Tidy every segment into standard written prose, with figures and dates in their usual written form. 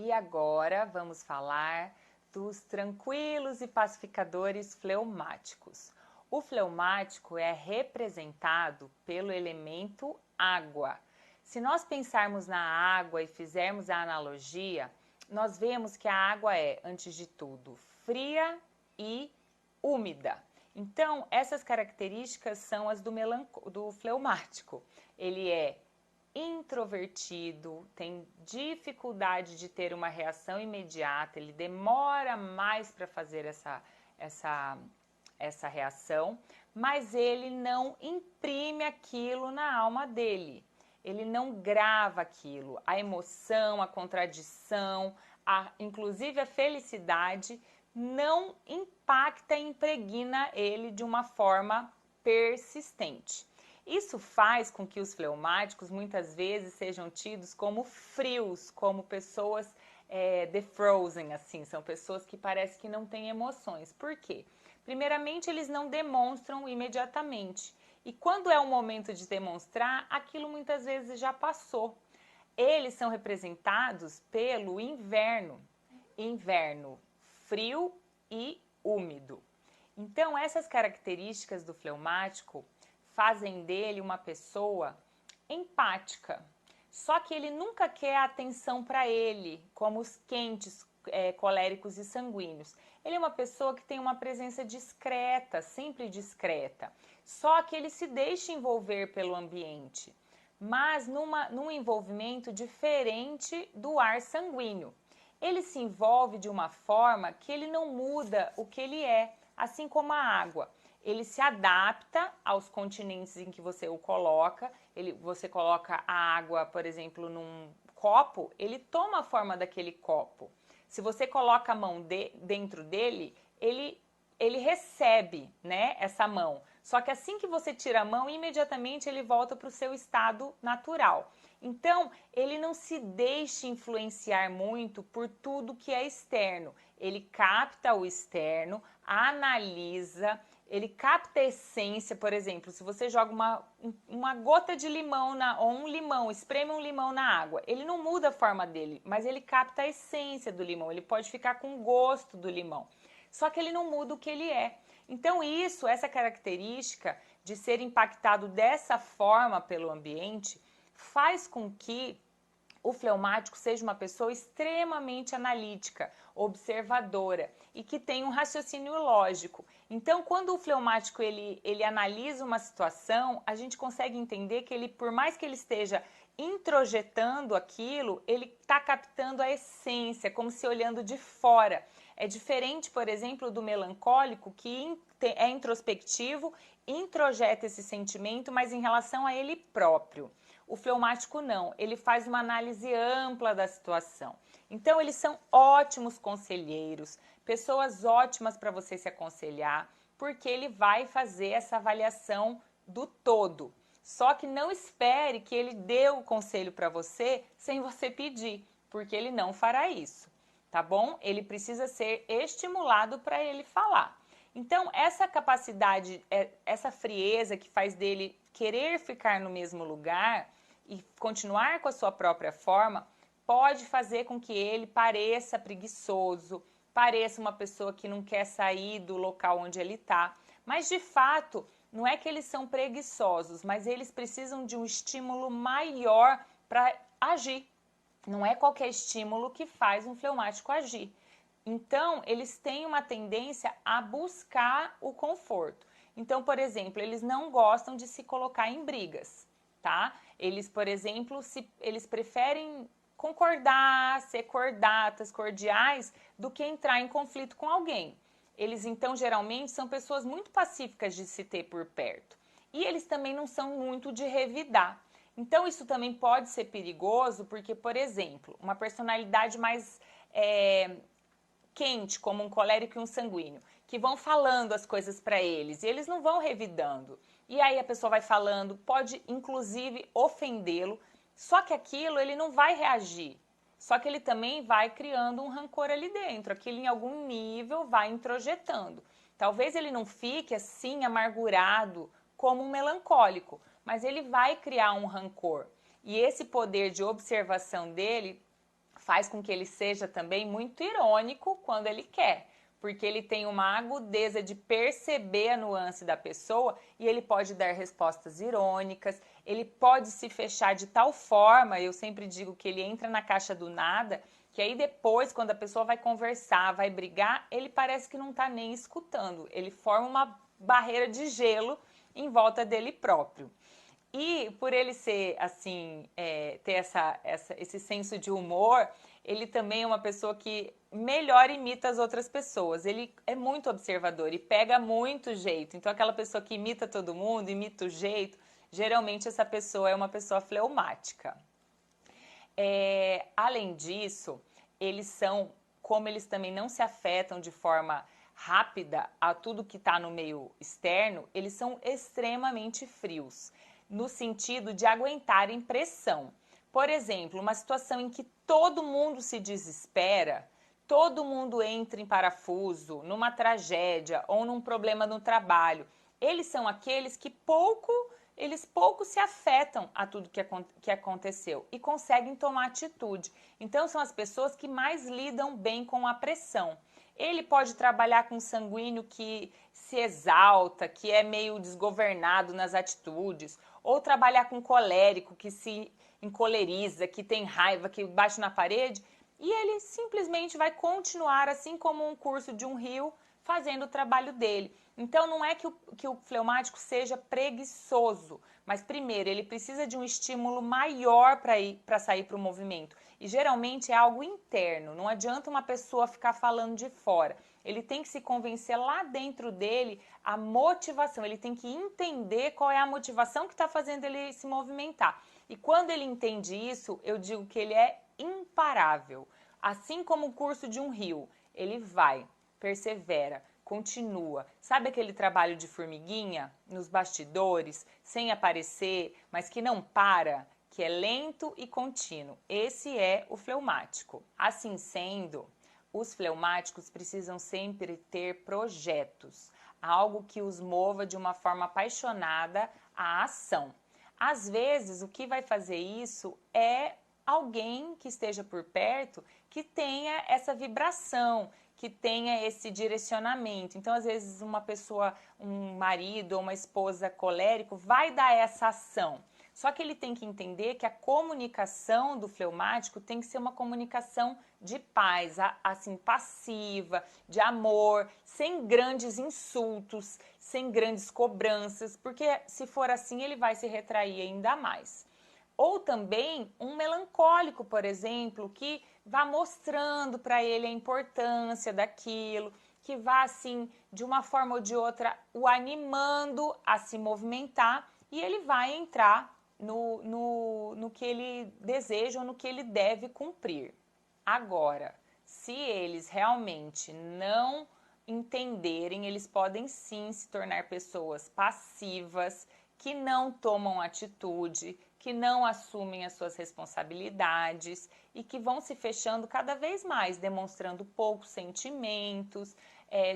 E agora vamos falar dos tranquilos e pacificadores fleumáticos. O fleumático é representado pelo elemento água. Se nós pensarmos na água e fizermos a analogia, nós vemos que a água é, antes de tudo, fria e úmida. Então, essas características são as do fleumático. Ele é introvertido, tem dificuldade de ter uma reação imediata, ele demora mais para fazer essa reação, mas ele não imprime aquilo na alma dele, ele não grava aquilo, a emoção, a contradição, inclusive a felicidade, não impacta e impregna ele de uma forma persistente. Isso faz com que os fleumáticos muitas vezes sejam tidos como frios, como pessoas the frozen, assim, são pessoas que parece que não têm emoções. Por quê? Primeiramente, eles não demonstram imediatamente. E quando é o momento de demonstrar, aquilo muitas vezes já passou. Eles são representados pelo inverno, inverno frio e úmido. Então, essas características do fleumático fazem dele uma pessoa empática. Só que ele nunca quer atenção para ele, como os quentes, coléricos e sanguíneos. Ele é uma pessoa que tem uma presença discreta, sempre discreta. Só que ele se deixa envolver pelo ambiente, mas num envolvimento diferente do ar sanguíneo. Ele se envolve de uma forma que ele não muda o que ele é, assim como a água. Ele se adapta aos continentes em que você o coloca. Você coloca a água, por exemplo, num copo, ele toma a forma daquele copo. Se você coloca a mão dentro dele, ele recebe, né, essa mão. Só que assim que você tira a mão, imediatamente ele volta para o seu estado natural. Então, ele não se deixa influenciar muito por tudo que é externo. Ele capta o externo, analisa, ele capta a essência. Por exemplo, se você joga uma gota de limão ou um limão, espreme um limão na água, ele não muda a forma dele, mas ele capta a essência do limão, ele pode ficar com o gosto do limão, só que ele não muda o que ele é. Então essa característica de ser impactado dessa forma pelo ambiente faz com que o fleumático seja uma pessoa extremamente analítica, observadora e que tem um raciocínio lógico. Então, quando o fleumático ele analisa uma situação, a gente consegue entender que ele, por mais que ele esteja introjetando aquilo, ele está captando a essência, como se olhando de fora. É diferente, por exemplo, do melancólico, que é introspectivo, introjeta esse sentimento, mas em relação a ele próprio. O fleumático não, ele faz uma análise ampla da situação. Então, eles são ótimos conselheiros, pessoas ótimas para você se aconselhar, porque ele vai fazer essa avaliação do todo. Só que não espere que ele dê o conselho para você sem você pedir, porque ele não fará isso, tá bom? Ele precisa ser estimulado para ele falar. Então, essa capacidade, essa frieza que faz dele querer ficar no mesmo lugar e continuar com a sua própria forma, pode fazer com que ele pareça preguiçoso, pareça uma pessoa que não quer sair do local onde ele está. Mas, de fato, não é que eles são preguiçosos, mas eles precisam de um estímulo maior para agir. Não é qualquer estímulo que faz um fleumático agir. Então, eles têm uma tendência a buscar o conforto. Então, por exemplo, eles não gostam de se colocar em brigas, tá? Eles, por exemplo, eles preferem concordar, ser cordatas, cordiais, do que entrar em conflito com alguém. Eles, então, geralmente, são pessoas muito pacíficas de se ter por perto. E eles também não são muito de revidar. Então, isso também pode ser perigoso, porque, por exemplo, uma personalidade mais quente, como um colérico e um sanguíneo, que vão falando as coisas para eles, e eles não vão revidando. E aí a pessoa vai falando, pode inclusive ofendê-lo, só que aquilo ele não vai reagir. Só que ele também vai criando um rancor ali dentro, aquilo em algum nível vai introjetando. Talvez ele não fique assim amargurado como um melancólico, mas ele vai criar um rancor. E esse poder de observação dele faz com que ele seja também muito irônico quando ele quer, porque ele tem uma agudeza de perceber a nuance da pessoa e ele pode dar respostas irônicas, ele pode se fechar de tal forma, eu sempre digo que ele entra na caixa do nada, que aí depois, quando a pessoa vai conversar, vai brigar, ele parece que não está nem escutando, ele forma uma barreira de gelo em volta dele próprio. E por ele ser assim, ter esse senso de humor, ele também é uma pessoa que melhor imita as outras pessoas. Ele é muito observador e pega muito jeito. Então aquela pessoa que imita todo mundo, imita o jeito, geralmente essa pessoa é uma pessoa fleumática. Além disso, como eles também não se afetam de forma rápida a tudo que está no meio externo, eles são extremamente frios, no sentido de aguentarem pressão. Por exemplo, uma situação em que todo mundo se desespera, todo mundo entra em parafuso, numa tragédia ou num problema no trabalho, eles são aqueles que eles pouco se afetam a tudo que aconteceu e conseguem tomar atitude. Então, são as pessoas que mais lidam bem com a pressão. Ele pode trabalhar com um sanguíneo que se exalta, que é meio desgovernado nas atitudes, ou trabalhar com colérico, que se encoleriza, que tem raiva, que bate na parede, e ele simplesmente vai continuar, assim como um curso de um rio, fazendo o trabalho dele. Então, não é que o fleumático seja preguiçoso, mas primeiro, ele precisa de um estímulo maior para sair para o movimento. E geralmente é algo interno, não adianta uma pessoa ficar falando de fora. Ele tem que se convencer lá dentro dele a motivação, ele tem que entender qual é a motivação que está fazendo ele se movimentar. E quando ele entende isso, eu digo que ele é imparável. Assim como o curso de um rio, ele vai, persevera, continua. Sabe aquele trabalho de formiguinha nos bastidores, sem aparecer, mas que não para, que é lento e contínuo? Esse é o fleumático. Assim sendo, os fleumáticos precisam sempre ter projetos, algo que os mova de uma forma apaixonada à ação. Às vezes, o que vai fazer isso é alguém que esteja por perto que tenha essa vibração, que tenha esse direcionamento. Então, às vezes, uma pessoa, um marido ou uma esposa colérico vai dar essa ação. Só que ele tem que entender que a comunicação do fleumático tem que ser uma comunicação de paz, assim, passiva, de amor, sem grandes insultos, sem grandes cobranças, porque se for assim ele vai se retrair ainda mais. Ou também um melancólico, por exemplo, que vá mostrando para ele a importância daquilo, que vá assim, de uma forma ou de outra, o animando a se movimentar e ele vai entrar no que ele deseja ou no que ele deve cumprir. Agora, se eles realmente não entenderem, eles podem sim se tornar pessoas passivas, que não tomam atitude, que não assumem as suas responsabilidades e que vão se fechando cada vez mais, demonstrando poucos sentimentos,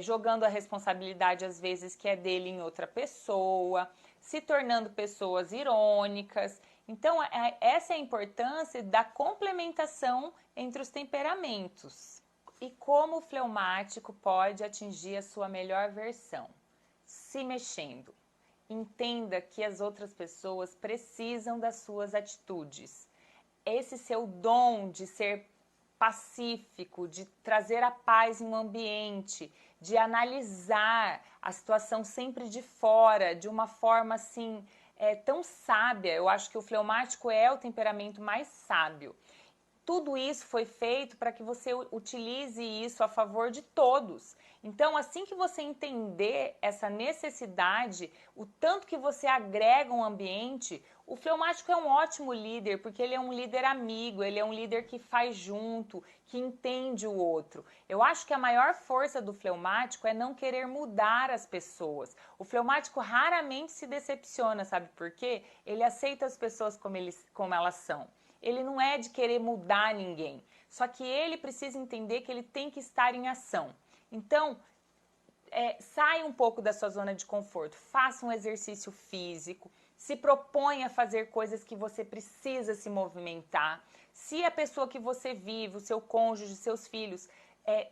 jogando a responsabilidade às vezes que é dele em outra pessoa, se tornando pessoas irônicas. Então, essa é a importância da complementação entre os temperamentos. E como o fleumático pode atingir a sua melhor versão? Se mexendo. Entenda que as outras pessoas precisam das suas atitudes. Esse seu dom de ser pacífico, de trazer a paz em um ambiente, de analisar a situação sempre de fora, de uma forma assim, tão sábia. Eu acho que o fleumático é o temperamento mais sábio. Tudo isso foi feito para que você utilize isso a favor de todos. Então, assim que você entender essa necessidade, o tanto que você agrega um ambiente, o fleumático é um ótimo líder, porque ele é um líder amigo, ele é um líder que faz junto, que entende o outro. Eu acho que a maior força do fleumático é não querer mudar as pessoas. O fleumático raramente se decepciona, sabe por quê? Ele aceita as pessoas como elas são. Ele não é de querer mudar ninguém, só que ele precisa entender que ele tem que estar em ação. Então, saia um pouco da sua zona de conforto, faça um exercício físico, se proponha a fazer coisas que você precisa se movimentar, Se a pessoa que você vive, o seu cônjuge, seus filhos,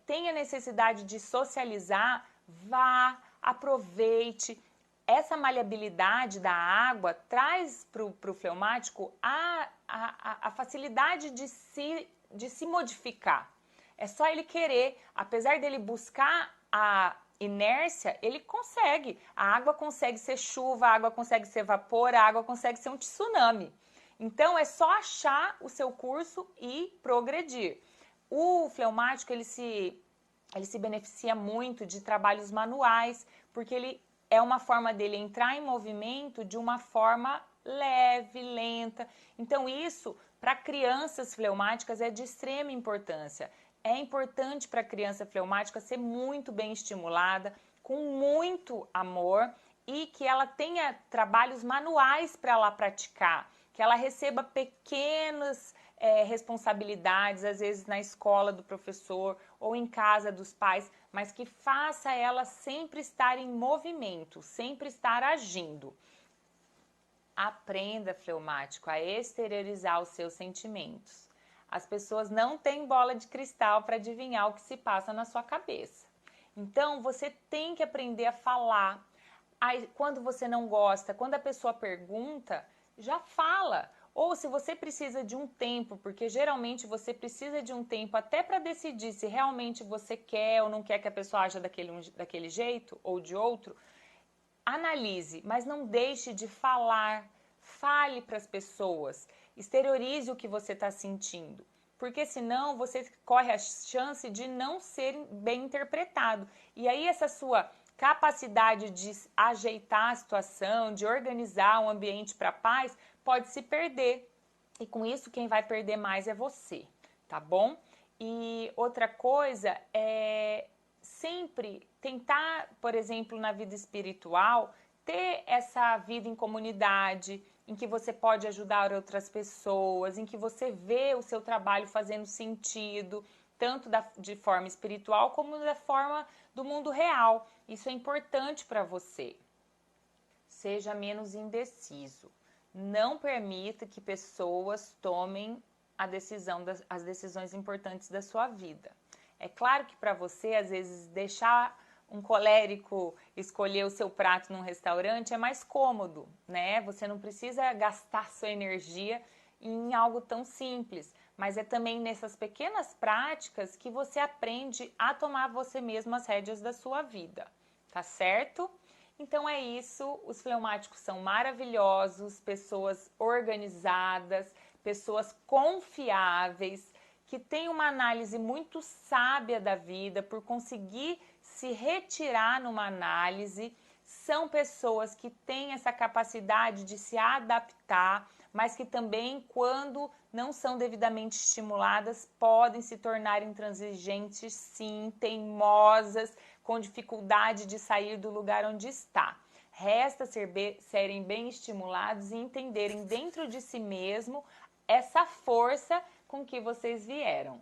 tem a necessidade de socializar, vá, aproveite. Essa maleabilidade da água traz para o fleumático a facilidade de se modificar. É só ele querer, apesar dele buscar a inércia, ele consegue. A água consegue ser chuva, a água consegue ser vapor, a água consegue ser um tsunami. Então é só achar o seu curso e progredir. O fleumático ele se beneficia muito de trabalhos manuais, porque ele é uma forma dele entrar em movimento de uma forma leve, lenta. Então isso, para crianças fleumáticas, é de extrema importância. É importante para a criança fleumática ser muito bem estimulada, com muito amor e que ela tenha trabalhos manuais para ela praticar, que ela receba pequenas responsabilidades, às vezes na escola do professor ou em casa dos pais, mas que faça ela sempre estar em movimento, sempre estar agindo. Aprenda, fleumático, a exteriorizar os seus sentimentos. As pessoas não têm bola de cristal para adivinhar o que se passa na sua cabeça. Então, você tem que aprender a falar. Aí, quando você não gosta, quando a pessoa pergunta, já fala. Ou se você precisa de um tempo, porque geralmente você precisa de um tempo até para decidir se realmente você quer ou não quer que a pessoa aja daquele jeito ou de outro, analise, mas não deixe de falar. Fale para as pessoas, exteriorize o que você está sentindo, porque senão você corre a chance de não ser bem interpretado. E aí essa sua capacidade de ajeitar a situação, de organizar um ambiente para paz, pode se perder. E com isso quem vai perder mais é você, tá bom? E outra coisa é sempre tentar, por exemplo, na vida espiritual, ter essa vida em comunidade, em que você pode ajudar outras pessoas, em que você vê o seu trabalho fazendo sentido, tanto de forma espiritual como da forma do mundo real. Isso é importante para você. Seja menos indeciso. Não permita que pessoas tomem as decisões importantes da sua vida. É claro que para você, às vezes, deixar um colérico escolher o seu prato num restaurante é mais cômodo, né? Você não precisa gastar sua energia em algo tão simples, mas é também nessas pequenas práticas que você aprende a tomar você mesmo as rédeas da sua vida, tá certo? Então é isso, os fleumáticos são maravilhosos, pessoas organizadas, pessoas confiáveis, que têm uma análise muito sábia da vida por conseguir se retirar numa análise. São pessoas que têm essa capacidade de se adaptar, mas que também, quando não são devidamente estimuladas, podem se tornar intransigentes, sim, teimosas, com dificuldade de sair do lugar onde está. Resta serem bem estimulados e entenderem dentro de si mesmo essa força com que vocês vieram.